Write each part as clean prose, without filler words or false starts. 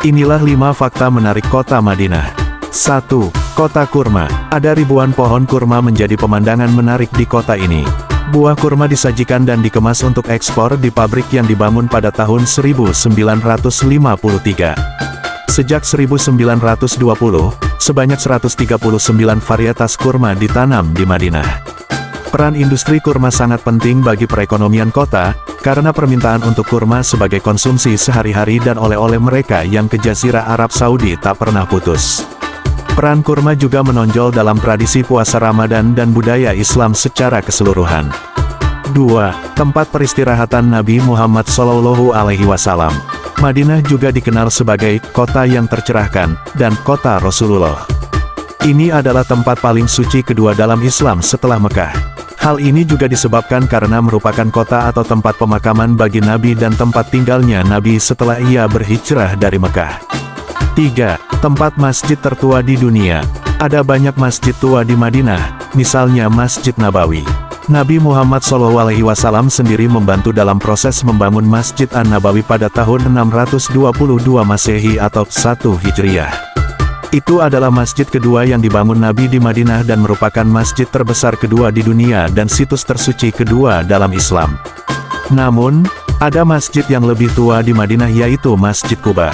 Inilah 5 fakta menarik kota Madinah. 1. Kota kurma. Ada ribuan pohon kurma menjadi pemandangan menarik di kota ini. Buah kurma disajikan dan dikemas untuk ekspor di pabrik yang dibangun pada tahun 1953. Sejak 1920, sebanyak 139 varietas kurma ditanam di Madinah. Peran industri kurma sangat penting bagi perekonomian kota, karena permintaan untuk kurma sebagai konsumsi sehari-hari dan oleh-oleh mereka yang ke Jazirah Arab Saudi tak pernah putus. Peran kurma juga menonjol dalam tradisi puasa Ramadan dan budaya Islam secara keseluruhan. 2. Tempat peristirahatan Nabi Muhammad SAW. Madinah juga dikenal sebagai kota yang tercerahkan dan kota Rasulullah. Ini adalah tempat paling suci kedua dalam Islam setelah Mekah. Hal ini juga disebabkan karena merupakan kota atau tempat pemakaman bagi Nabi dan tempat tinggalnya Nabi setelah ia berhijrah dari Mekah. 3. Tempat masjid tertua di dunia. Ada banyak masjid tua di Madinah, misalnya Masjid Nabawi. Nabi Muhammad SAW sendiri membantu dalam proses membangun Masjid An-Nabawi pada tahun 622 Masehi atau 1 Hijriah. Itu adalah masjid kedua yang dibangun Nabi di Madinah dan merupakan masjid terbesar kedua di dunia dan situs tersuci kedua dalam Islam. Namun, ada masjid yang lebih tua di Madinah yaitu Masjid Quba.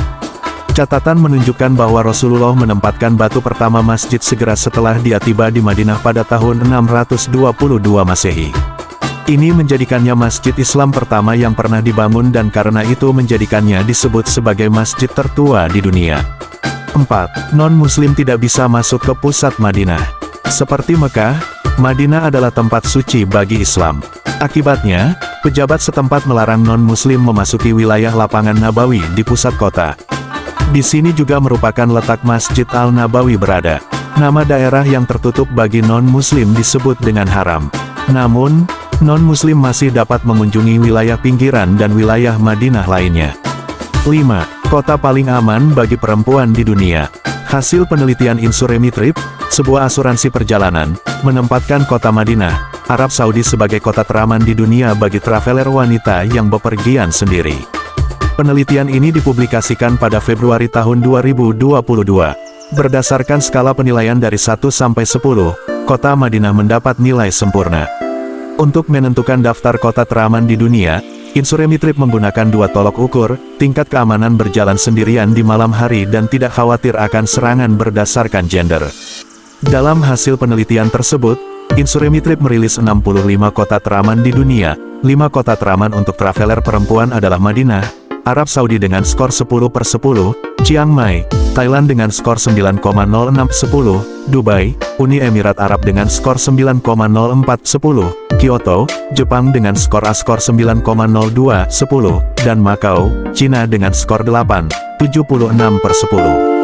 Catatan menunjukkan bahwa Rasulullah menempatkan batu pertama masjid segera setelah dia tiba di Madinah pada tahun 622 Masehi. Ini menjadikannya masjid Islam pertama yang pernah dibangun dan karena itu menjadikannya disebut sebagai masjid tertua di dunia. 4. Non-Muslim tidak bisa masuk ke pusat Madinah. Seperti Mekah, Madinah adalah tempat suci bagi Islam. Akibatnya, pejabat setempat melarang non-Muslim memasuki wilayah lapangan Nabawi di pusat kota. Di sini juga merupakan letak Masjid Al-Nabawi berada. Nama daerah yang tertutup bagi non-Muslim disebut dengan haram. Namun, non-Muslim masih dapat mengunjungi wilayah pinggiran dan wilayah Madinah lainnya. 5. Kota paling aman bagi perempuan di dunia. Hasil penelitian Insuremitrip, sebuah asuransi perjalanan, menempatkan kota Madinah, Arab Saudi sebagai kota teraman di dunia bagi traveler wanita yang bepergian sendiri. Penelitian ini dipublikasikan pada Februari tahun 2022. Berdasarkan skala penilaian dari 1 sampai 10, kota Madinah mendapat nilai sempurna. Untuk menentukan daftar kota teraman di dunia, Insuremitrip menggunakan 2 tolok ukur, tingkat keamanan berjalan sendirian di malam hari dan tidak khawatir akan serangan berdasarkan gender. Dalam hasil penelitian tersebut, Insuremitrip merilis 65 kota teraman di dunia. 5 kota teraman untuk traveler perempuan adalah Madinah, Arab Saudi dengan skor 10/10, Chiang Mai, Thailand dengan skor 9,06/10, Dubai, Uni Emirat Arab dengan skor 9,04/10, Kyoto, Jepang dengan skor A-skor 9,02/10, dan Macau, Cina dengan skor 8,76/10.